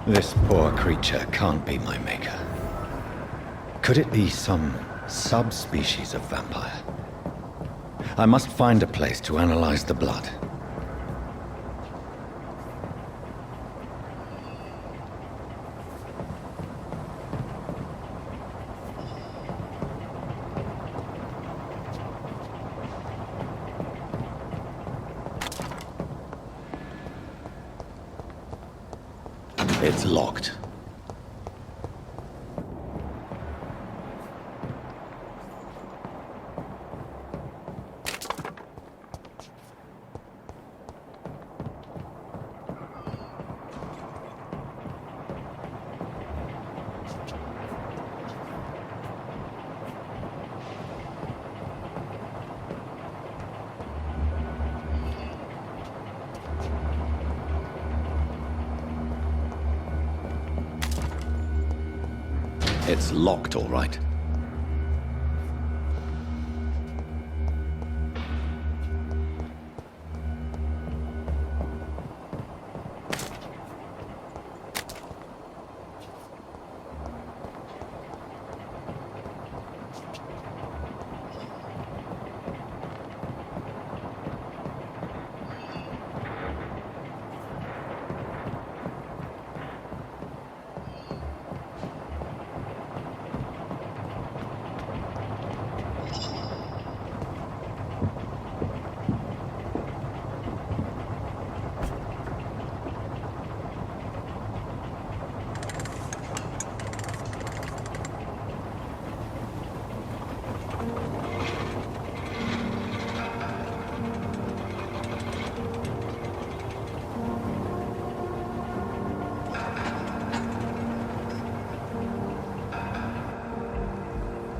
This poor creature can't be my maker. Could it be some subspecies of vampire? I must find a place to analyze the blood. It's locked. It's locked, all right.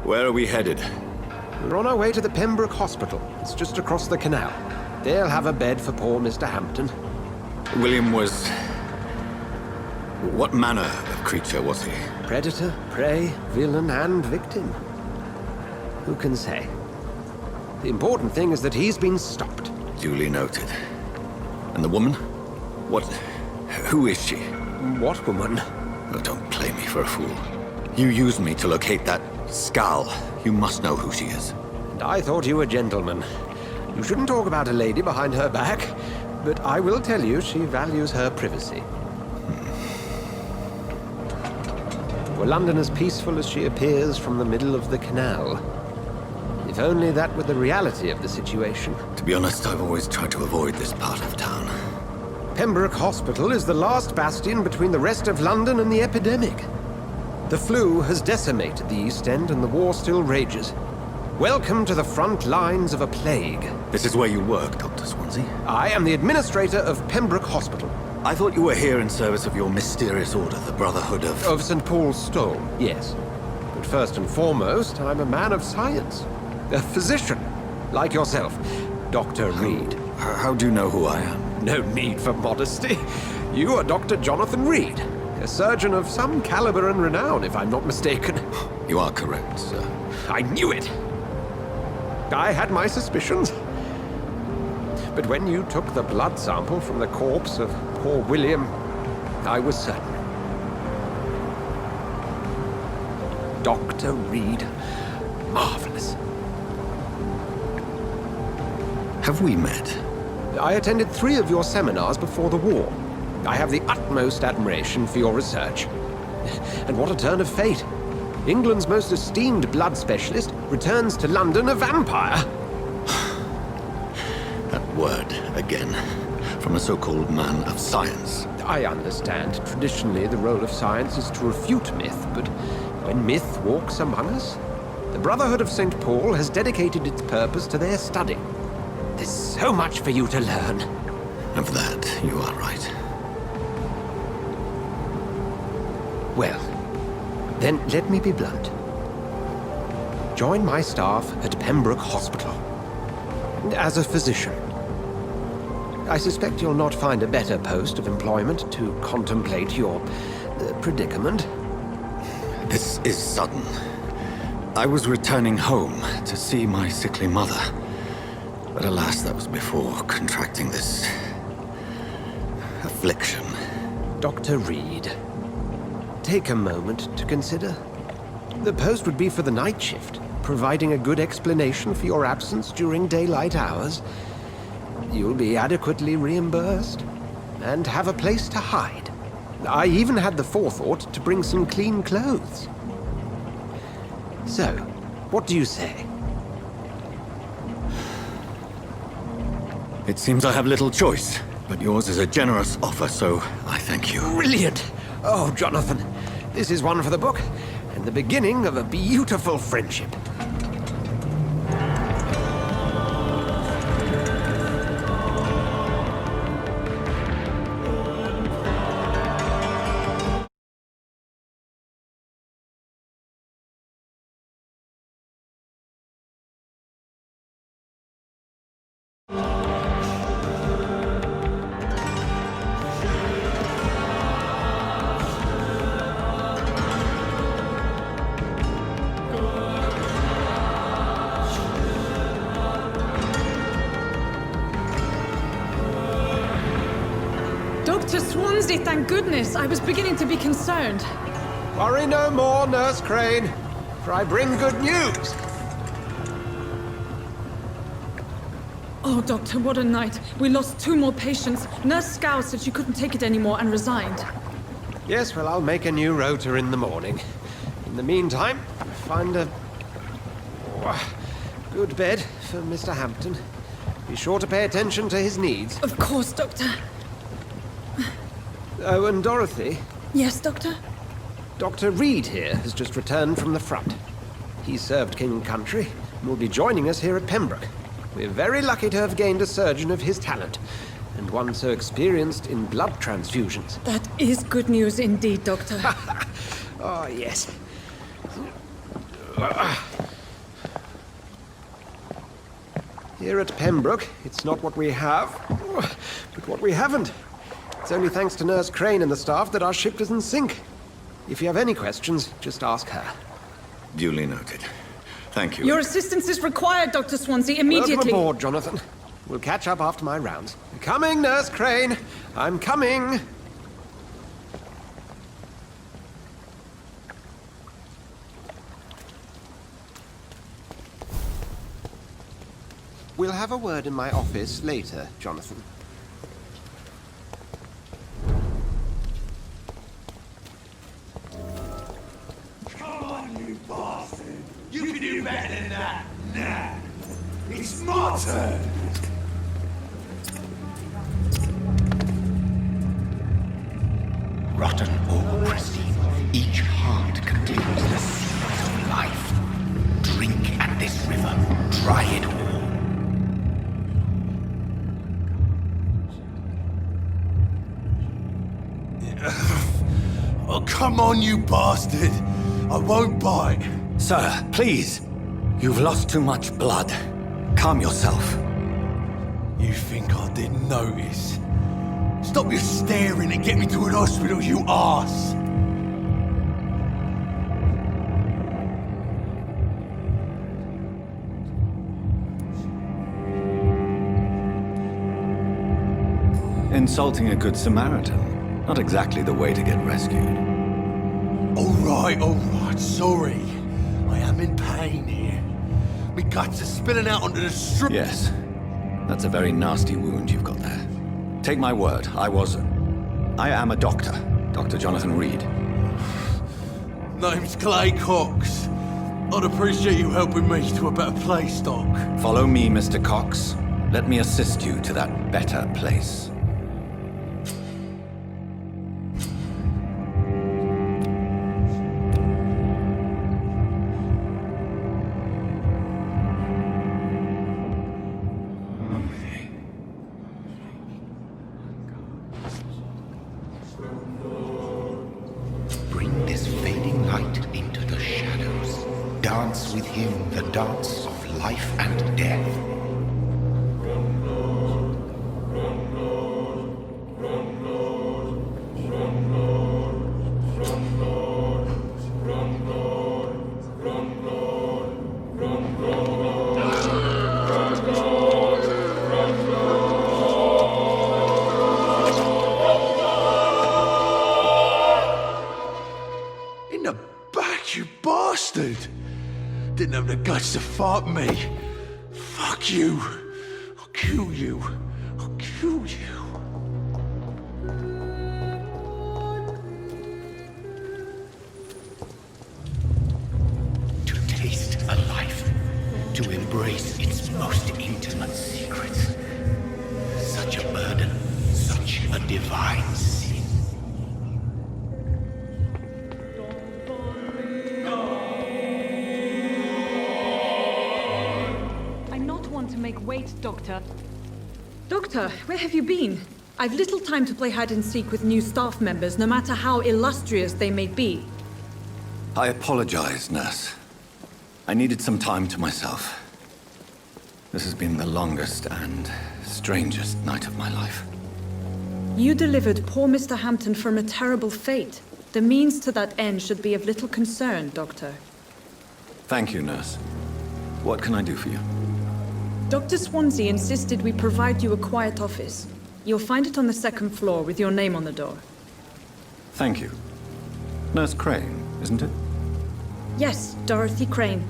Where are we headed? We're on our way to the Pembroke Hospital. It's just across the canal. They'll have a bed for poor Mr. Hampton. William was... What manner of creature was he? Predator, prey, villain, and victim. Who can say? The important thing is that he's been stopped. Duly noted. And the woman? What... Who is she? What woman? Oh, don't play me for a fool. You used me to locate that skull. You must know who she is. And I thought you a gentleman. You shouldn't talk about a lady behind her back, but I will tell you she values her privacy. Were London as peaceful as she appears from the middle of the canal? If only that were the reality of the situation. To be honest, I've always tried to avoid this part of town. Pembroke Hospital is the last bastion between the rest of London and the epidemic. The flu has decimated the East End and the war still rages. Welcome to the front lines of a plague. This is where you work, Dr. Swansea? I am the administrator of Pembroke Hospital. I thought you were here in service of your mysterious order, the Brotherhood of... Of St. Paul's Stole, yes. But first and foremost, I'm a man of science. A physician, like yourself, Dr. Reed. How do you know who I am? No need for modesty. You are Dr. Jonathan Reed. A surgeon of some caliber and renown, if I'm not mistaken. You are correct, sir. I knew it! I had my suspicions. But when you took the blood sample from the corpse of poor William, I was certain. Dr. Reed. Marvelous. Have we met? I attended 3 of your seminars before the war. I have the utmost admiration for your research. And what a turn of fate. England's most esteemed blood specialist returns to London a vampire. That word, again. From a so-called man of science. I understand. Traditionally, the role of science is to refute myth, but when myth walks among us, the Brotherhood of St. Paul has dedicated its purpose to their study. There's so much for you to learn. Of that, you are right. Well, then let me be blunt. Join my staff at Pembroke Hospital. As a physician. I suspect you'll not find a better post of employment to contemplate your predicament. This is sudden. I was returning home to see my sickly mother. But alas, that was before contracting this affliction. Dr. Reed, take a moment to consider? The post would be for the night shift, providing a good explanation for your absence during daylight hours. You'll be adequately reimbursed and have a place to hide. I even had the forethought to bring some clean clothes. So, what do you say? It seems I have little choice, but yours is a generous offer, so I thank you. Brilliant! Oh, Jonathan, this is one for the book, and the beginning of a beautiful friendship. Dr. Swansea, thank goodness. I was beginning to be concerned. Worry no more, Nurse Crane, for I bring good news. Oh, Doctor, what a night. We lost 2 more patients. Nurse Scow said she couldn't take it anymore and resigned. Yes, well, I'll make a new rota in the morning. In the meantime, find a good bed for Mr. Hampton. Be sure to pay attention to his needs. Of course, Doctor. Oh, and Dorothy, Yes, Doctor? Dr. Reed here has just returned from the front. He served King and Country and will be joining us here at Pembroke. We're very lucky to have gained a surgeon of his talent, and one so experienced in blood transfusions. That is good news indeed, Doctor. Oh, yes. Here at Pembroke, it's not what we have, but what we haven't. It's only thanks to Nurse Crane and the staff that our ship doesn't sink. If you have any questions, just ask her. Duly noted. Thank you. Your assistance is required, Dr. Swansea, immediately. Welcome aboard, Jonathan. We'll catch up after my rounds. Coming, Nurse Crane. I'm coming. We'll have a word in my office later, Jonathan. Come on, you bastard! You can do better than that! Nah! It's my turn! Rotten or pristine, each heart contains the secret of life. Drink at this river, try it all. Oh, come on, you bastard! I won't bite! Sir, please. You've lost too much blood. Calm yourself. You think I didn't notice? Stop your staring and get me to an hospital, you arse! Insulting a good Samaritan. Not exactly the way to get rescued. All right, sorry. I am in pain here. My guts are spilling out onto the street. Yes. That's a very nasty wound you've got there. Take my word, I am a doctor. Dr. Jonathan Reed. Name's Clay Cox. I'd appreciate you helping me to a better place, Doc. Follow me, Mr. Cox. Let me assist you to that better place. Bring this fading light into the shadows. Dance with him the dance of life and death. bastard! Didn't have the guts to fight me. Fuck you. I'll kill you. I'll kill you. To taste a life, to embrace its most intimate secrets. Such a burden, such a divine sin. I not want to make wait, Doctor. Doctor, where have you been? I've little time to play hide and seek with new staff members, no matter how illustrious they may be. I apologize, nurse. I needed some time to myself. This has been the longest and strangest night of my life. You delivered poor Mr. Hampton from a terrible fate. The means to that end should be of little concern, Doctor. Thank you, nurse. What can I do for you? Dr. Swansea insisted we provide you a quiet office. You'll find it on the second floor with your name on the door. Thank you. Nurse Crane, isn't it? Yes, Dorothy Crane.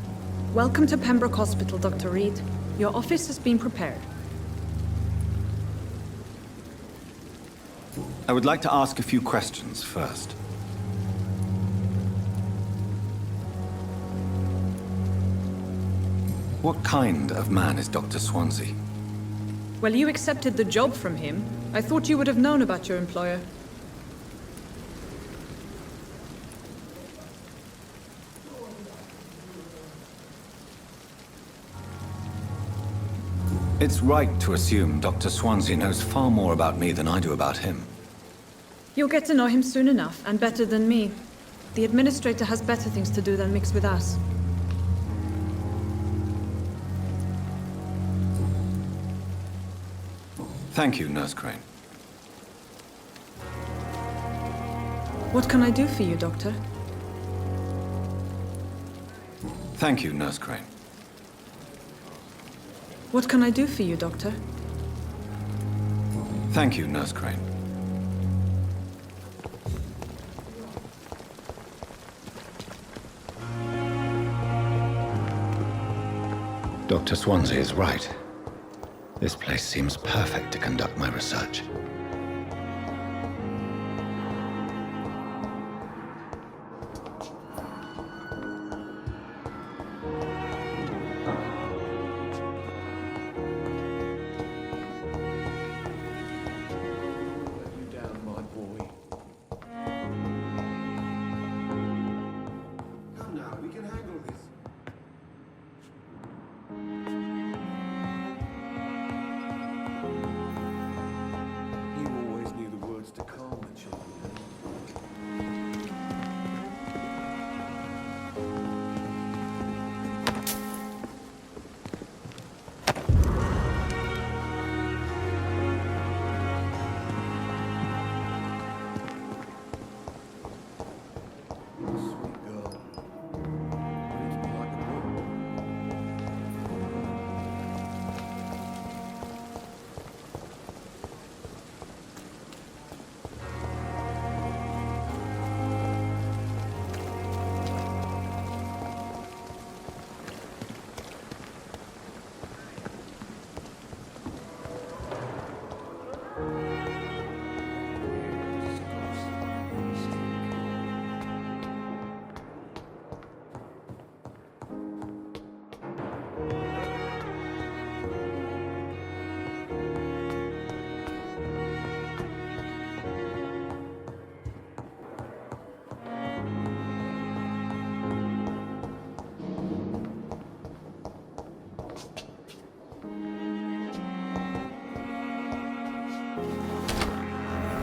Welcome to Pembroke Hospital, Dr. Reed. Your office has been prepared. I would like to ask a few questions first. What kind of man is Dr. Swansea? Well, you accepted the job from him. I thought you would have known about your employer. It's right to assume Dr. Swansea knows far more about me than I do about him. You'll get to know him soon enough, and better than me. The administrator has better things to do than mix with us. Thank you, Nurse Crane. What can I do for you, Doctor? Thank you, Nurse Crane. What can I do for you, Doctor? Thank you, Nurse Crane. Dr. Swansea is right. This place seems perfect to conduct my research.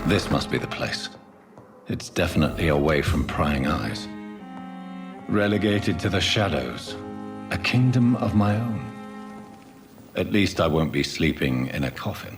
This must be the place. It's definitely away from prying eyes. Relegated to the shadows. A kingdom of my own. At least I won't be sleeping in a coffin.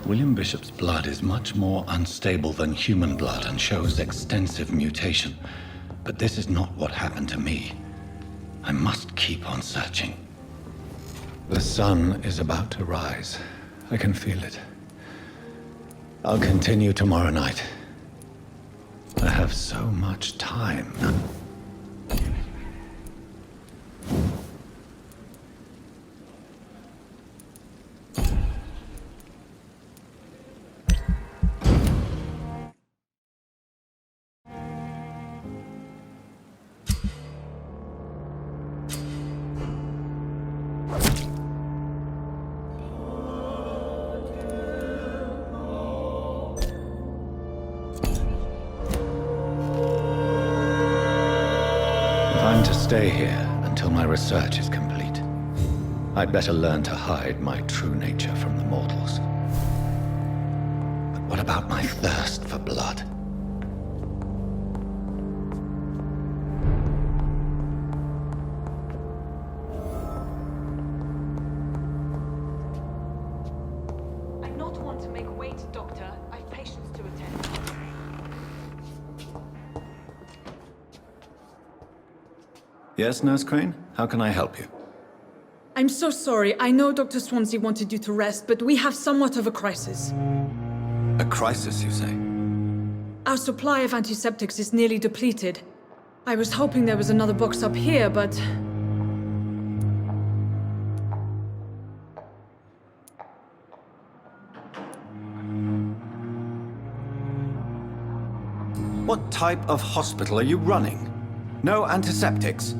William Bishop's blood is much more unstable than human blood and shows extensive mutation. But this is not what happened to me. I must keep on searching. The sun is about to rise. I can feel it. I'll continue tomorrow night. I have so much time. I'm to stay here until my research is complete. I'd better learn to hide my true nature from the mortals. But what about my thirst for blood? I'm not one to make wait, Doctor. I've patients to attend. Yes, Nurse Crane? How can I help you? I'm so sorry. I know Dr. Swansea wanted you to rest, but we have somewhat of a crisis. A crisis, you say? Our supply of antiseptics is nearly depleted. I was hoping there was another box up here, but... What type of hospital are you running? No antiseptics?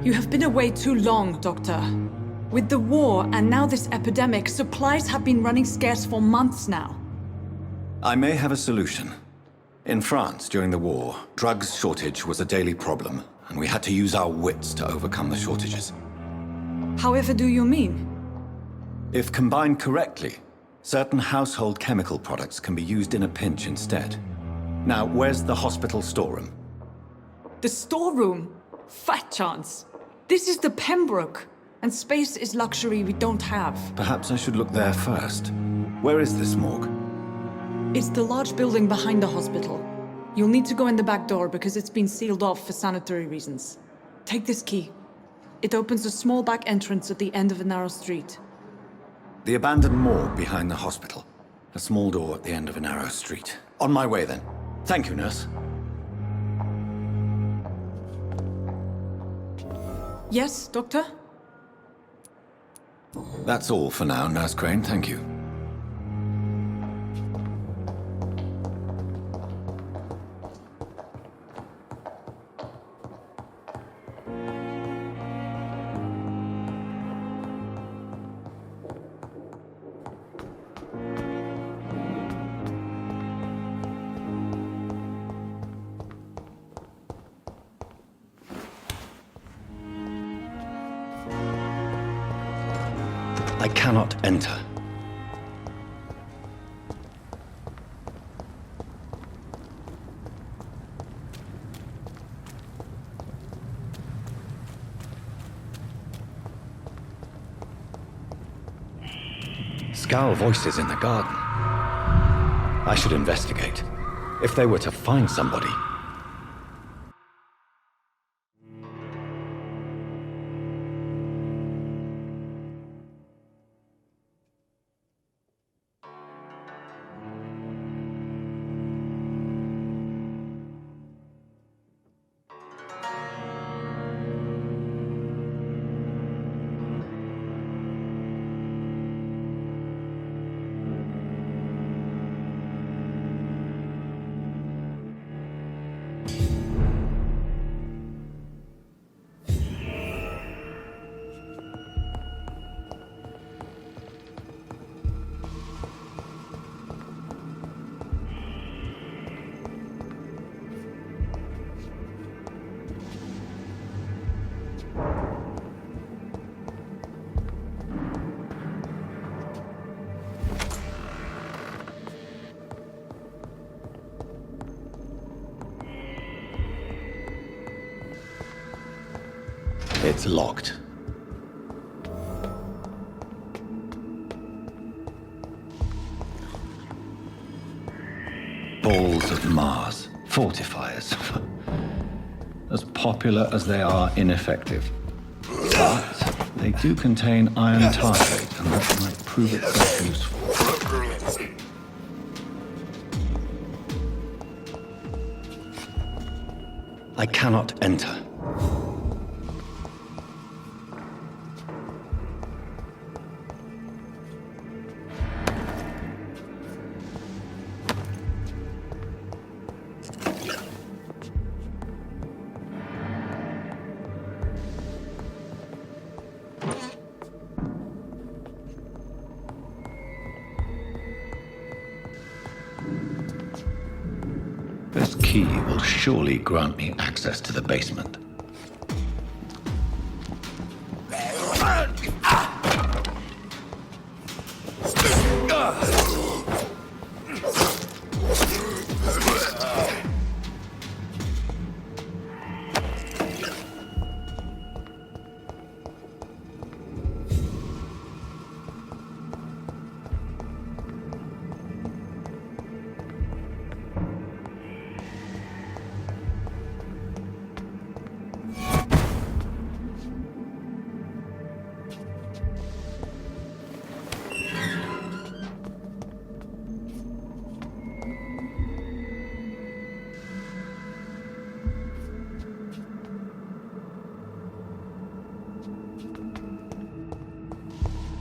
You have been away too long, Doctor. With the war and now this epidemic, supplies have been running scarce for months now. I may have a solution. In France, during the war, drugs shortage was a daily problem, and we had to use our wits to overcome the shortages. However do you mean? If combined correctly, certain household chemical products can be used in a pinch instead. Now, where's the hospital storeroom? The storeroom? Fat chance. This is the Pembroke, and space is luxury we don't have. Perhaps I should look there first. Where is this morgue? It's the large building behind the hospital. You'll need to go in the back door because it's been sealed off for sanitary reasons. Take this key. It opens a small back entrance at the end of a narrow street. The abandoned morgue behind the hospital. A small door at the end of a narrow street. On my way then. Thank you, nurse. Yes, Doctor? That's all for now, Nurse Crane. Thank you. I cannot enter. Scowl voices in the garden. I should investigate. If they were to find somebody. It's locked. balls of Mars, fortifiers. As popular as they are ineffective. But they do contain iron tartrate, and that might prove itself useful. I cannot enter. This key will surely grant me access to the basement.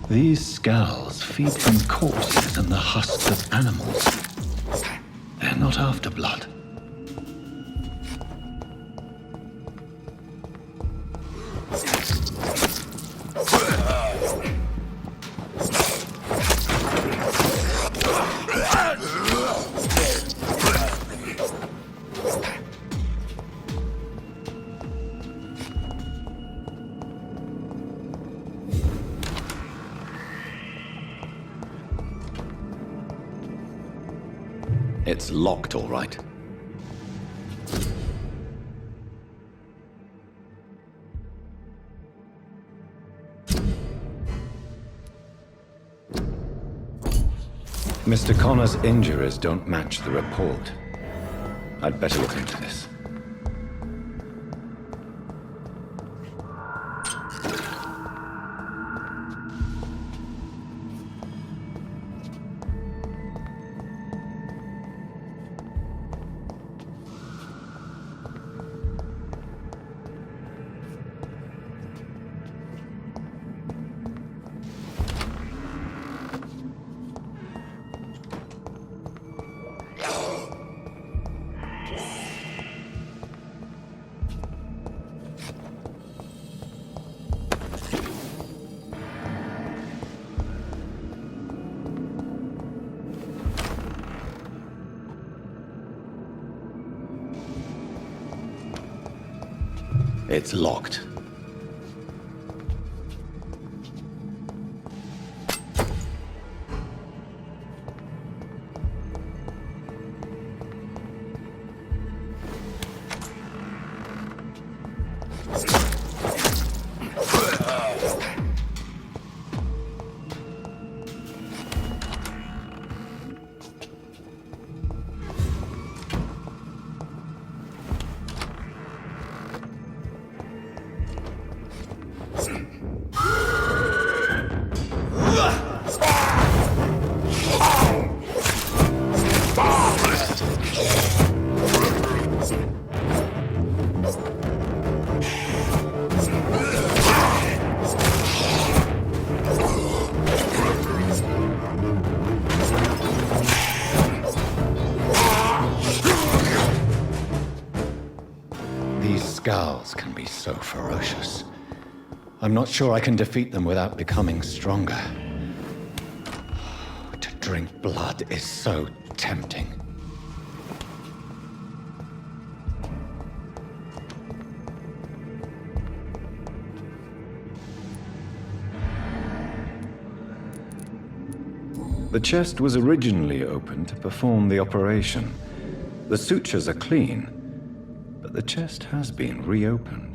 These skulls feed from corpses and the husks of animals. They're not after blood. It's locked, all right. Mr. Connor's injuries don't match the report. I'd better look into this. It's locked. Skulls can be so ferocious. I'm not sure I can defeat them without becoming stronger. To drink blood is so tempting. The chest was originally opened to perform the operation. The sutures are clean, but the chest has been reopened.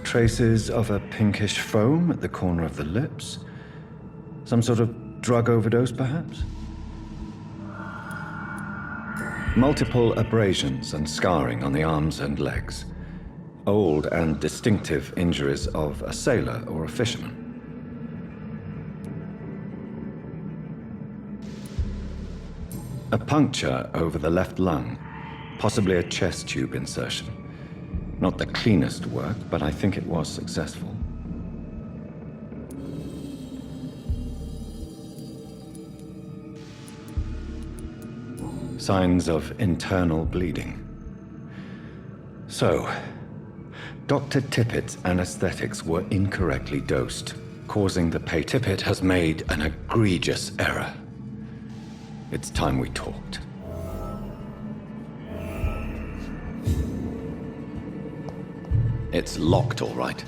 Traces of a pinkish foam at the corner of the lips. Some sort of drug overdose, perhaps? Multiple abrasions and scarring on the arms and legs. Old and distinctive injuries of a sailor or a fisherman. A puncture over the left lung, possibly a chest tube insertion. Not the cleanest work, but I think it was successful. Signs of internal bleeding. So, Dr. Tippett's anesthetics were incorrectly dosed, causing the pain. Tippett has made an egregious error. It's time we talked. It's locked, all right.